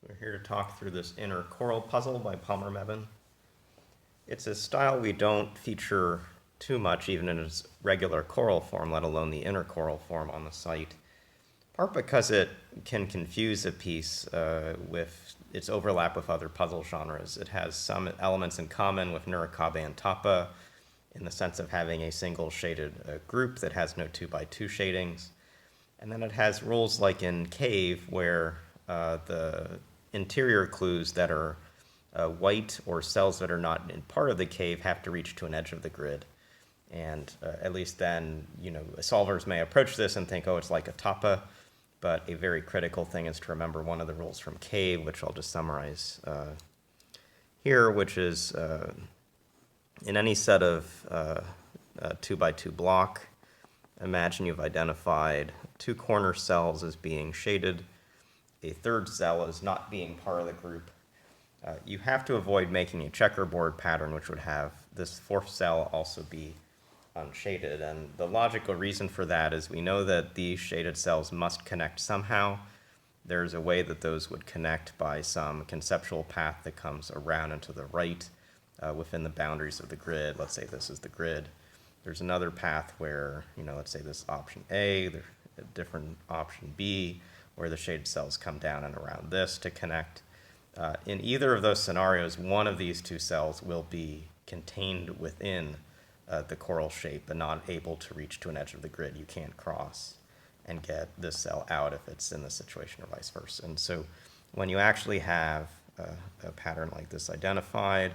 We're here to talk through this inner coral puzzle by Palmer Mebane. It's a style we don't feature too much, even in its regular coral form, let alone the inner coral form on the site, part because it can confuse a piece with its overlap with other puzzle genres. It has some elements in common with Nurikabe and Tapa in the sense of having a single shaded group that has no 2x2 shadings. And then it has rules like in Cave where the interior clues that are white or cells that are not in part of the cave have to reach to an edge of the grid. And at least then, solvers may approach this and think, oh, it's like a Tapa. But a very critical thing is to remember one of the rules from Cave, which I'll just summarize here, which is in any set of 2x2 block, imagine you've identified two corner cells as being shaded, a third cell as not being part of the group. You have to avoid making a checkerboard pattern which would have this fourth cell also be unshaded. And the logical reason for that is we know that these shaded cells must connect somehow. There's a way that those would connect by some conceptual path that comes around and to the right within the boundaries of the grid. Let's say this is the grid. There's another path where, let's say this is option A, there's a different option B, where the shaded cells come down and around this to connect. In either of those scenarios, one of these two cells will be contained within the coral shape but not able to reach to an edge of the grid. You can't cross and get this cell out if it's in this situation or vice versa. And so when you actually have a pattern like this identified,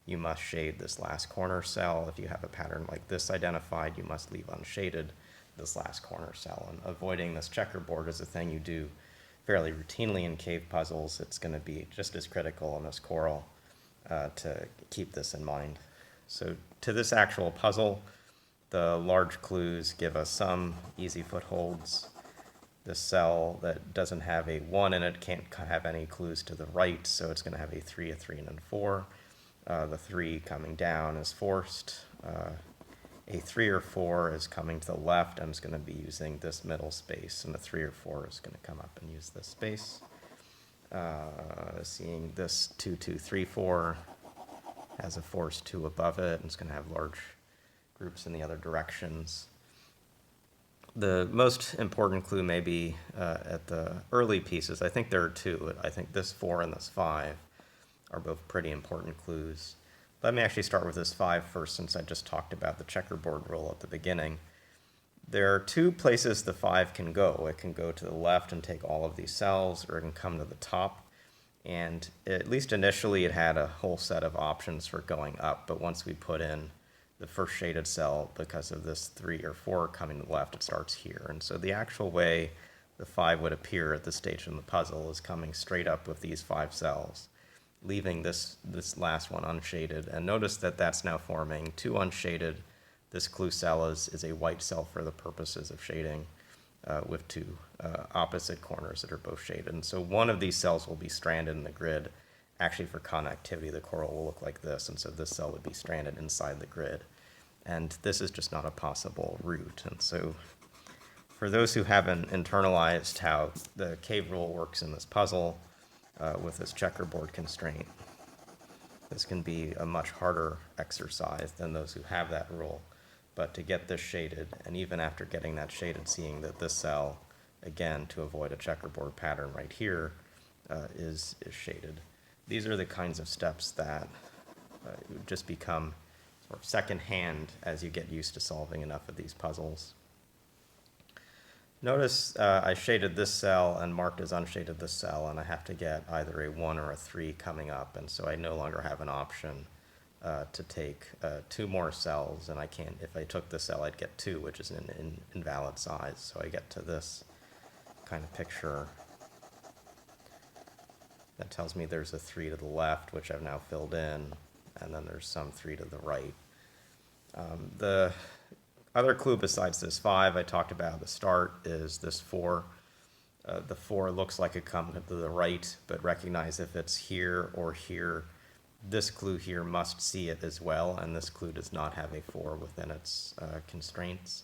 you must shade this last corner cell. If you have a pattern like this identified, you must leave unshaded this last corner cell. And avoiding this checkerboard is a thing you do fairly routinely in cave puzzles. It's going to be just as critical in this coral to keep this in mind. So to this actual puzzle, the large clues give us some easy footholds. This cell that doesn't have a 1 in it can't have any clues to the right, so it's going to have a 3, a 3, and a 4. The 3 coming down is forced. A 3 or 4 is coming to the left and is going to be using this middle space, and a 3 or 4 is going to come up and use this space. Seeing this 2, 2, 3, 4 has a force 2 above it, and it's going to have large groups in the other directions. The most important clue may be at the early pieces. I think there are two. I think this 4 and this 5 are both pretty important clues. Let me actually start with this 5 first, since I just talked about the checkerboard rule at the beginning. There are two places the 5 can go. It can go to the left and take all of these cells, or it can come to the top. And at least initially, it had a whole set of options for going up. But once we put in the first shaded cell, because of this 3 or 4 coming to the left, it starts here. And so the actual way the 5 would appear at this stage in the puzzle is coming straight up with these 5 cells, leaving this last one unshaded. And notice that that's now forming 2 unshaded. This clue cell is a white cell for the purposes of shading with 2 opposite corners that are both shaded. And so one of these cells will be stranded in the grid. Actually, for connectivity, the coral will look like this, and so this cell would be stranded inside the grid. And this is just not a possible route. And so for those who haven't internalized how the cave rule works in this puzzle, with this checkerboard constraint, this can be a much harder exercise than those who have that rule. But to get this shaded, and even after getting that shaded, seeing that this cell, again, to avoid a checkerboard pattern right here, is shaded. These are the kinds of steps that just become sort of secondhand as you get used to solving enough of these puzzles. Notice I shaded this cell and marked as unshaded this cell, and I have to get either a 1 or a 3 coming up, and so I no longer have an option to take 2 more cells, and I can't, if I took this cell, I'd get 2, which is an invalid size, so I get to this kind of picture that tells me there's a 3 to the left, which I've now filled in, and then there's some 3 to the right. The other clue besides this 5 I talked about at the start is this 4. The 4 looks like it comes to the right, but recognize if it's here or here, this clue here must see it as well, and this clue does not have a 4 within its constraints.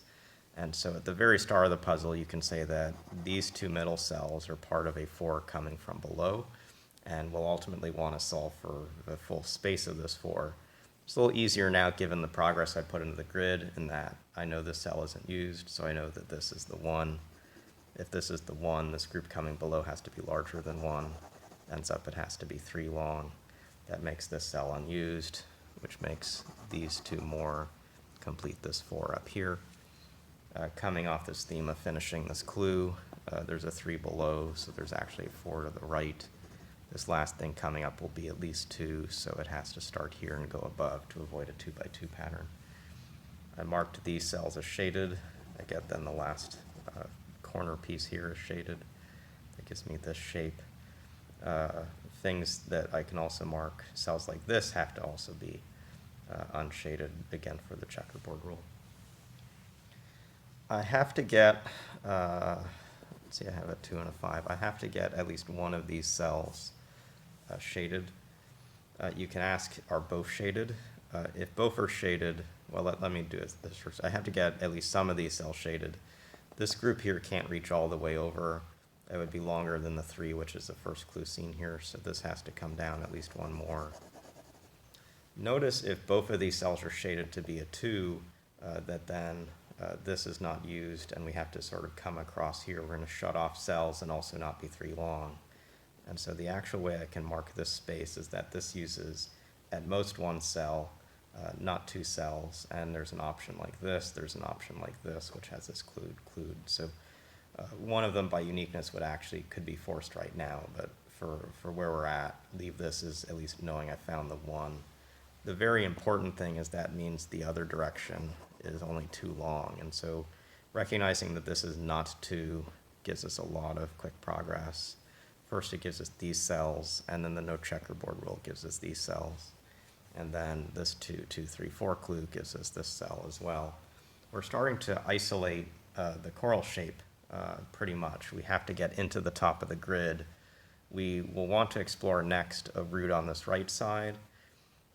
And so at the very start of the puzzle, you can say that these 2 middle cells are part of a 4 coming from below, and we'll ultimately want to solve for the full space of this 4. It's a little easier now given the progress I put into the grid in that I know this cell isn't used, so I know that this is the 1. If this is the 1, this group coming below has to be larger than 1. Ends up it has to be 3 long. That makes this cell unused, which makes these 2 more, complete this 4 up here. Coming off this theme of finishing this clue, there's a 3 below, so there's actually a 4 to the right. This last thing coming up will be at least 2, so it has to start here and go above to avoid a 2 by 2 pattern. I marked these cells as shaded. I get then the last corner piece here is shaded. That gives me this shape. Things that I can also mark, cells like this have to also be unshaded, again for the checkerboard rule. I have to get, let's see, I have a 2 and a 5. I have to get at least one of these cells shaded. You can ask, are both shaded? If both are shaded, well, let me do this first. I have to get at least some of these cells shaded. This group here can't reach all the way over. It would be longer than the 3, which is the first clue seen here, so this has to come down at least 1 more. Notice if both of these cells are shaded to be a 2, that then this is not used, and we have to sort of come across here. We're going to shut off cells and also not be 3 long. And so the actual way I can mark this space is that this uses at most 1 cell, not 2 cells, and there's an option like this, there's an option like this, which has this clued. So one of them by uniqueness could be forced right now, but for where we're at, leave this as at least knowing I found the 1. The very important thing is that means the other direction is only 2 long, and so recognizing that this is not 2 gives us a lot of quick progress. First it gives us these cells, and then the no checkerboard rule gives us these cells. And then this 2, 2, 3, 4 clue gives us this cell as well. We're starting to isolate the coral shape pretty much. We have to get into the top of the grid. We will want to explore next a route on this right side.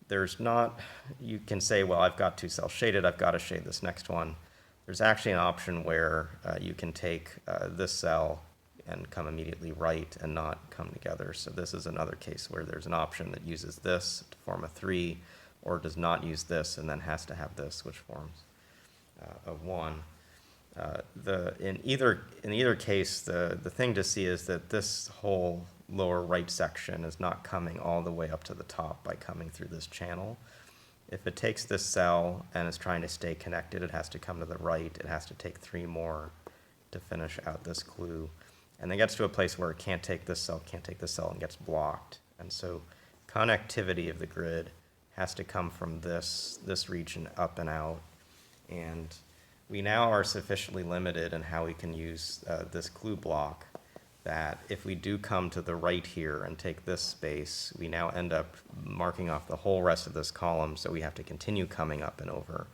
There's not, you can say, well, I've got 2 cells shaded, I've got to shade this next one. There's actually an option where you can take this cell and come immediately right and not come together. So this is another case where there's an option that uses this to form a 3, or does not use this and then has to have this, which forms a 1. In either case, the thing to see is that this whole lower right section is not coming all the way up to the top by coming through this channel. If it takes this cell and is trying to stay connected, it has to come to the right. It has to take 3 more to finish out this clue. And then gets to a place where it can't take this cell, and gets blocked. And so connectivity of the grid has to come from this region up and out. And we now are sufficiently limited in how we can use this clue block that if we do come to the right here and take this space, we now end up marking off the whole rest of this column, so we have to continue coming up and over.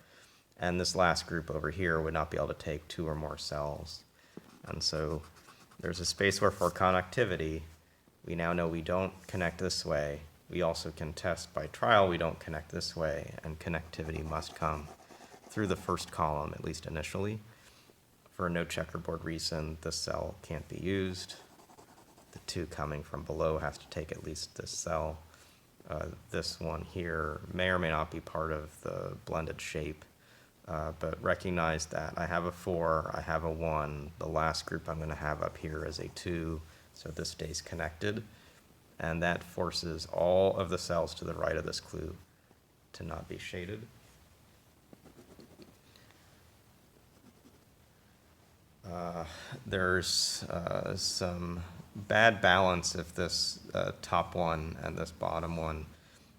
And this last group over here would not be able to take 2 or more cells. And so there's a space where for connectivity, we now know we don't connect this way. We also can test by trial we don't connect this way, and connectivity must come through the first column, at least initially. For no checkerboard reason, this cell can't be used. The 2 coming from below has to take at least this cell. This one here may or may not be part of the blended shape, but recognize that I have a 4, I have a 1. The last group I'm going to have up here is a 2, so this stays connected. And that forces all of the cells to the right of this clue to not be shaded. There's some bad balance if this top one and this bottom one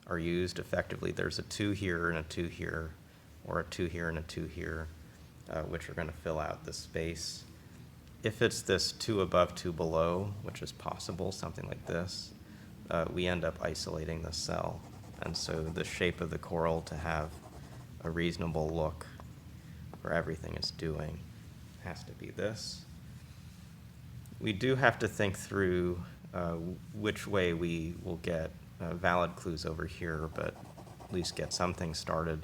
are used effectively. There's a 2 here and a 2 here, or a 2 here and a 2 here, which are going to fill out the space. If it's this 2 above, 2 below, which is possible, something like this, we end up isolating the cell. And so the shape of the coral to have a reasonable look for everything it's doing has to be this. We do have to think through which way we will get valid clues over here, but at least get something started.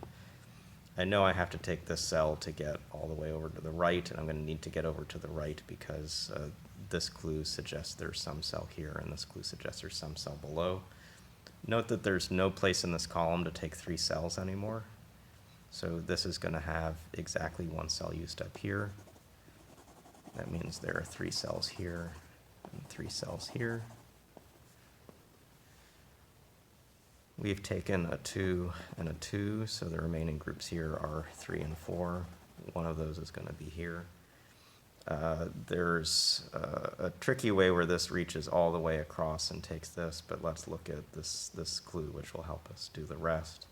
I know I have to take this cell to get all the way over to the right, and I'm going to need to get over to the right because this clue suggests there's some cell here, and this clue suggests there's some cell below. Note that there's no place in this column to take 3 cells anymore. So this is going to have exactly 1 cell used up here. That means there are 3 cells here and 3 cells here. We've taken a 2 and a 2, so the remaining groups here are 3 and 4. One of those is going to be here. There's a tricky way where this reaches all the way across and takes this, but let's look at this clue, which will help us do the rest.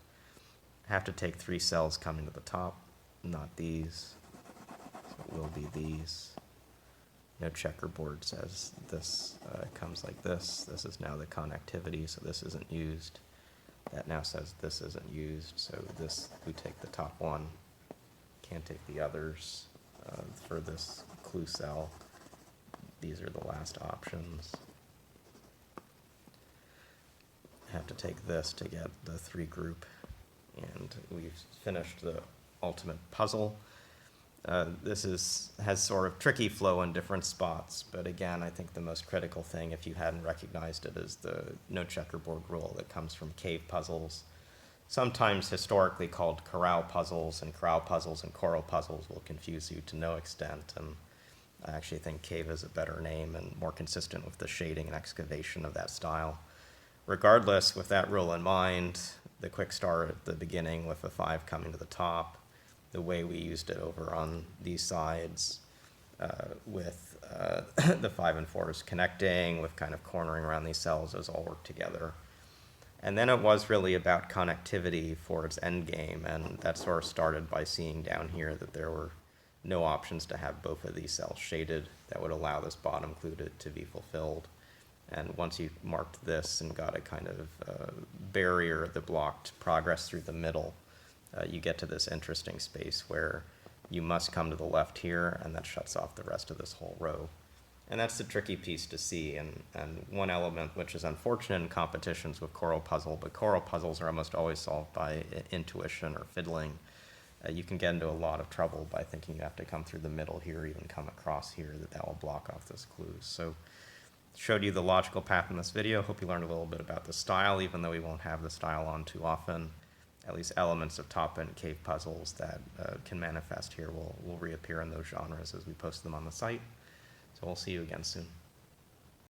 Have to take 3 cells coming to the top, not these. So it will be these. No checkerboard says this comes like this. This is now the connectivity, so this isn't used. That now says this isn't used, so this, we take the top one. Can't take the others for this clue cell. These are the last options. Have to take this to get the 3 group. And we've finished the ultimate puzzle. This has sort of tricky flow in different spots, but again, I think the most critical thing, if you hadn't recognized it, is the no checkerboard rule that comes from cave puzzles, sometimes historically called corral puzzles and coral puzzles will confuse you to no extent, and I actually think cave is a better name and more consistent with the shading and excavation of that style. Regardless, with that rule in mind, the quick start at the beginning with a 5 coming to the top, the way we used it over on these sides with the 5 and 4s connecting, with kind of cornering around these cells, those all work together. And then it was really about connectivity for its end game, and that sort of started by seeing down here that there were no options to have both of these cells shaded that would allow this bottom clue to be fulfilled. And once you marked this and got a kind of barrier that blocked progress through the middle, you get to this interesting space where you must come to the left here, and that shuts off the rest of this whole row. And that's the tricky piece to see, and one element which is unfortunate in competitions with choral puzzle, but choral puzzles are almost always solved by intuition or fiddling. You can get into a lot of trouble by thinking you have to come through the middle here, even come across here, that will block off those clues. So showed you the logical path in this video. Hope you learned a little bit about the style, even though we won't have the style on too often. At least elements of Tapa and cave puzzles that can manifest here will reappear in those genres as we post them on the site. So we'll see you again soon.